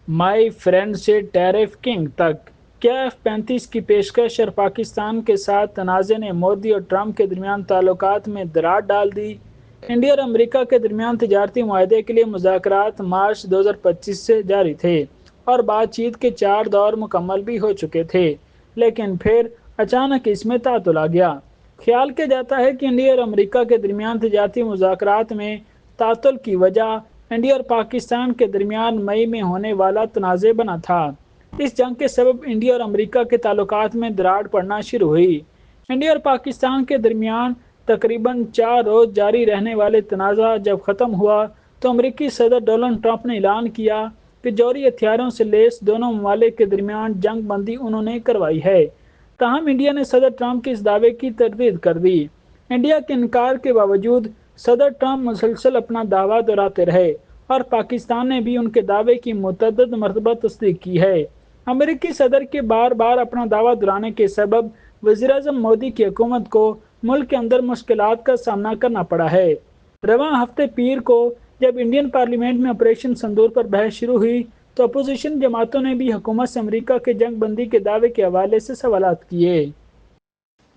My friend से tariff king तक। क्या F-35 की पेशकश और पाकिस्तान के साथ तनाज़े ने मोदी और ट्रंप के दरमियान ताल्लुकात में दरार डाल दी। इंडिया और अमेरिका के दरमियान तिजारती मुआहदे के लिए मुज़ाकरात मार्च 2025 से जारी थे और बातचीत के 4 दौर मुकम्मल भी हो चुके थे, लेकिन फिर अचानक इसमें तातुल आ गया। ख्याल किया जाता है कि इंडिया और अमेरिका के दरमियान तिजारती मुज़ाकरात में तातुल की वजह इंडिया और पाकिस्तान के दरमियान मई में होने वाला तनाज़े बना था। इस जंग के सबब इंडिया और अमेरिका के ताल्लुकात में दरार पड़ना शुरू हुई। इंडिया और पाकिस्तान के दरमियान तकरीबन 4 रोज़ जारी रहने वाले तनाज़ा जब ख़त्म हुआ तो अमेरिकी सदर डोनाल्ड ट्रंप ने ऐलान किया कि जौहरी हथियारों से लैस दोनों ममालिक के दरमियान जंग बंदी उन्होंने करवाई है। ताहम इंडिया ने सदर ट्रंप के इस दावे की तरदीद कर दी। इंडिया के इनकार के बावजूद सदर ट्रंप मुसलसल अपना दावा दोहराते रहे और पाकिस्तान ने भी उनके दावे की मुतअद्दिद मरतबा तस्दीक की है। अमेरिकी सदर के बार बार अपना दावा दोहराने के सबब वज़ीर-ए-आज़म मोदी की हुकूमत को मुल्क के अंदर मुश्किलात का सामना करना पड़ा है। रवां हफ्ते पीर को जब इंडियन पार्लियामेंट में ऑपरेशन संदूर पर बहस शुरू हुई तो अपोजिशन जमातों ने भी हुकूमत से अमेरिका के जंग बंदी के दावे के हवाले से सवालात किए।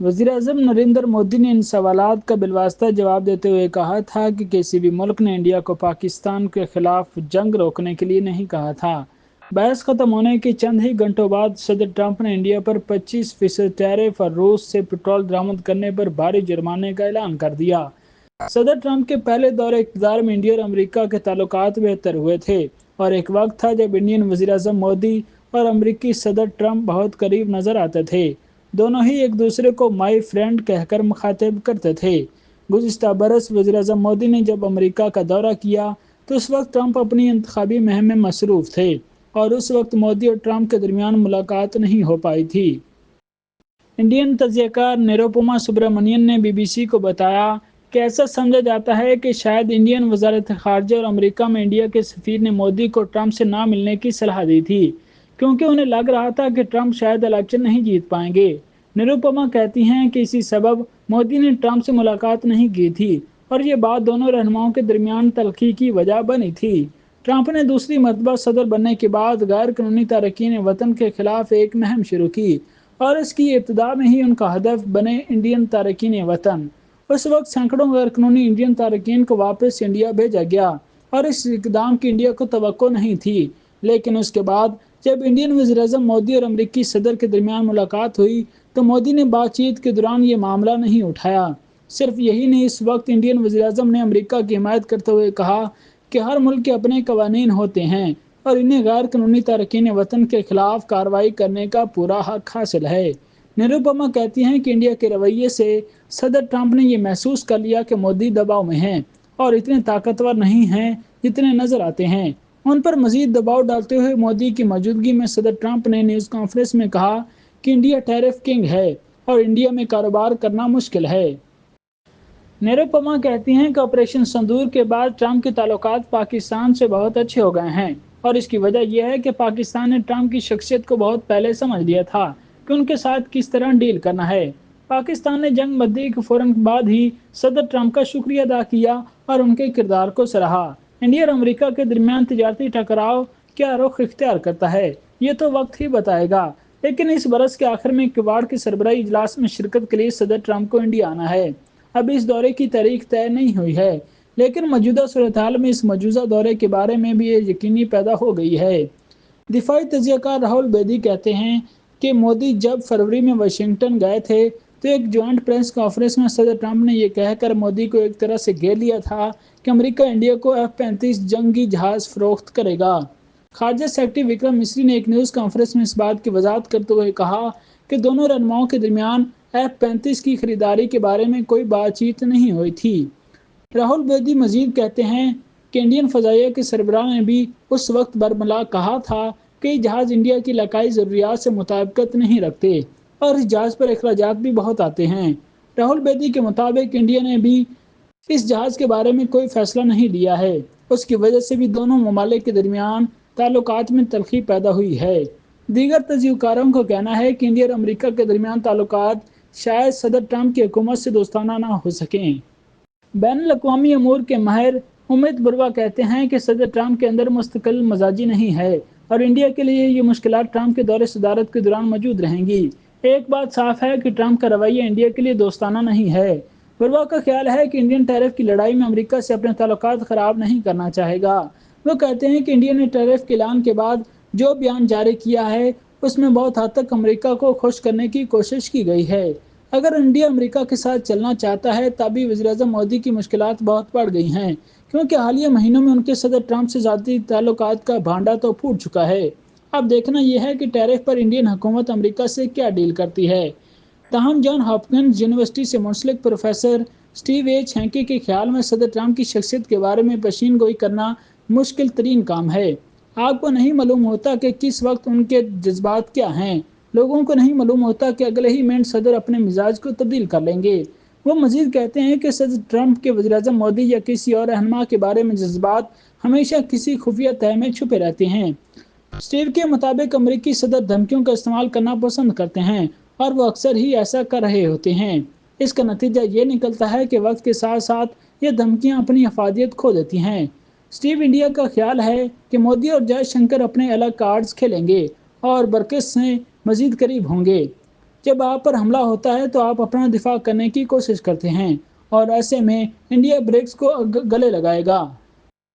वज़ीर-ए-आज़म नरेंद्र मोदी ने इन सवालात का बिलवास्ता जवाब देते हुए कहा था कि किसी भी मुल्क ने इंडिया को पाकिस्तान के खिलाफ जंग रोकने के लिए नहीं कहा था। बहस खत्म होने के चंद ही घंटों बाद सदर ट्रंप ने इंडिया पर 25% टैरिफ और रूस से पेट्रोल बरामद करने पर भारी जुर्माने का ऐलान कर दिया। सदर ट्रंप के पहले दौरे इक़्तिदार में इंडिया और अमेरिका के ताल्लुकात बेहतर हुए थे और एक वक्त था जब इंडियन वज़ीर-ए-आज़म मोदी और अमेरिकी सदर ट्रंप बहुत करीब नजर आते थे। दोनों ही एक दूसरे को माई फ्रेंड कहकर मुखातिब करते थे। गुज़िश्ता बरस वज़ीर-ए-आज़म मोदी ने जब अमेरिका का दौरा किया तो उस वक्त ट्रंप अपनी इंतखाबी मुहिम में मसरूफ़ थे और उस वक्त मोदी और ट्रंप के दरमियान मुलाकात नहीं हो पाई थी। इंडियन तज्ज़ियाकार निरुपमा सुब्रमण्यन ने BBC को बताया कि ऐसा समझा जाता है कि शायद इंडियन वज़ारत ख़ारजा और अमेरिका में इंडिया के सफ़ीर ने मोदी को ट्रंप से ना मिलने की सलाह दी थी क्योंकि उन्हें लग रहा था कि ट्रंप शायद इलेक्शन नहीं जीत पाएंगे। निरुपमा कहती हैं कि इसी सबब मोदी ने ट्रंप से मुलाकात नहीं की थी और ये बात दोनों रहनुमाओं के दरमियान तल्खी की वजह बनी थी। ट्रंप ने दूसरी मरतबा सदर बनने के बाद गैर कानूनी तारकीन वतन के खिलाफ एक मुहिम शुरू की और इसकी इब्तिदा में ही उनका हदफ बने इंडियन तारकीन वतन। उस वक्त सैकड़ों गैर कानूनी इंडियन तारकीन को वापस इंडिया भेजा गया और इस इकदाम की इंडिया को तवक्को नहीं थी, लेकिन उसके बाद जब इंडियन वज़ीर-ए-आज़म मोदी और अमेरिकी सदर के दरमियान मुलाकात हुई तो मोदी ने बातचीत के दौरान ये मामला नहीं उठाया। सिर्फ यही नहीं, इस वक्त इंडियन वज़ीर-ए-आज़म ने अमेरिका की हिमायत करते हुए कहा कि हर मुल्क के अपने कवानीन होते हैं और इन्हें गैर कानूनी तारकीन वतन के खिलाफ कार्रवाई करने का पूरा हक हासिल है। निरुपमा कहती हैं कि इंडिया के रवैये से सदर ट्रंप ने यह महसूस कर लिया कि मोदी दबाव में हैं और इतने ताकतवर नहीं हैं जितने नजर आते हैं। उन पर मजीद दबाव डालते हुए मोदी की मौजूदगी में सदर ट्रंप ने न्यूज़ कॉन्फ्रेंस में कहा कि इंडिया टैरिफ किंग है और इंडिया में कारोबार करना मुश्किल है। निरुपमा कहती हैं कि ऑपरेशन संदूर के बाद ट्रंप के ताल्लुकात पाकिस्तान से बहुत अच्छे हो गए हैं और इसकी वजह यह है कि पाकिस्तान ने ट्रंप की शख्सियत को बहुत पहले समझ लिया था कि उनके साथ किस तरह डील करना है। पाकिस्तान ने जंग बंदी के फौरन बाद ही सदर ट्रंप का शुक्रिया अदा किया और उनके किरदार को सराहा। इंडिया और अमेरिका के दरमियान तिजारती टकराव क्या रुख इख्तियार करता है ये तो वक्त ही बताएगा, लेकिन इस बरस के आखिर में किवाड़ के सरबराही इजलास में शिरकत के लिए सदर ट्रंप को इंडिया आना है। अब इस दौरे की तारीख तय नहीं हुई है, लेकिन मौजूदा सूरत हाल में इस मौजूदा दौरे के बारे में भी ये यकीनी पैदा हो गई है। दिफाई तज्ज़ियाकार राहुल बेदी कहते हैं कि मोदी जब फरवरी में वाशिंगटन गए थे तो एक ज्वाइंट प्रेस कॉन्फ्रेंस में सदर ट्रंप ने यह कहकर मोदी को एक तरह से घेर लिया था कि अमेरिका इंडिया को F-35 जंगी जहाज फरोख्त करेगा। खारजा सेक्रेटरी विक्रम मिस्री ने एक न्यूज़ कॉन्फ्रेंस में इस बात की वजाहत करते हुए कहा कि दोनों रहनुमाओं के दरमियान F-35 की खरीदारी के बारे में कोई बातचीत नहीं हुई थी। राहुल बेदी मजीद कहते हैं कि इंडियन फ़ज़ाइया के सरबराह ने भी उस वक्त बरमला कहा था कि जहाज़ इंडिया की इलाकाई ज़रूरियात से मुताबिकत नहीं रखते और इस जहाज़ पर अखराजात भी बहुत आते हैं। राहुल बेदी के मुताबिक इंडिया ने भी इस जहाज़ के बारे में कोई फैसला नहीं लिया है। उसकी वजह से भी दोनों ममालिक के दरमियान ताल्लुकात में तल्खी पैदा हुई है। दीगर तज्ज़ियाकारों का कहना है कि इंडिया और अमेरिका के दरमियान ताल्लुकात शायद सदर ट्रंप की हुकूमत से दोस्ताना ना हो सकें। बैनुल-अक़वामी अमूर के माहिर उमैद बुरवा कहते हैं कि सदर ट्रंप के अंदर मुस्तकिल मजाजी नहीं है और इंडिया के लिए ये मुश्किलात ट्रंप के दौरे सदारत के दौरान मौजूद रहेंगी। एक बात साफ है कि ट्रंप का रवैया इंडिया के लिए दोस्ताना नहीं है। वर्मा का ख्याल है कि इंडियन टैरिफ की लड़ाई में अमेरिका से अपने ताल्लुकात खराब नहीं करना चाहेगा। वो कहते हैं कि इंडिया ने टैरिफ के ऐलान के बाद जो बयान जारी किया है उसमें बहुत हद तक अमेरिका को खुश करने की कोशिश की गई है। अगर इंडिया अमेरिका के साथ चलना चाहता है तभी वज़ीर-ए-आज़म मोदी की मुश्किलात बहुत बढ़ गई हैं, क्योंकि हालिया महीनों में उनके सदर ट्रंप से ज़ाती ताल्लुकात का भांडा तो फूट चुका है। अब देखना यह है कि टैरिफ पर इंडियन हुकूमत अमेरिका से क्या डील करती है। ताहम जॉन हॉपकिंस यूनिवर्सिटी से मुंसलिक प्रोफेसर स्टीव एच हैंकी के ख्याल में सदर ट्रंप की शख्सियत के बारे में पेशीन गोई करना मुश्किल तरीन काम है। आपको नहीं मालूम होता कि किस वक्त उनके जज्बात क्या हैं। लोगों को नहीं मालूम होता कि अगले ही मिनट सदर अपने मिजाज को तब्दील कर लेंगे। वो मजीद कहते हैं कि सदर ट्रंप के वज़ीर-ए-आज़म मोदी या किसी और रहनुमा के बारे में जज्बात हमेशा किसी खुफिया तह में छुपे रहते हैं। स्टीव के मुताबिक अमेरिकी सदर धमकियों का इस्तेमाल करना पसंद करते हैं और वो अक्सर ही ऐसा कर रहे होते हैं। इसका नतीजा ये निकलता है कि वक्त के साथ साथ ये धमकियां अपनी अफादियत खो देती हैं। स्टीव इंडिया का ख्याल है कि मोदी और जयशंकर अपने अलग कार्ड्स खेलेंगे और बरकिस से मजीद करीब होंगे। जब आप पर हमला होता है तो आप अपना दिफा करने की कोशिश करते हैं और ऐसे में इंडिया ब्रिक्स को गले लगाएगा।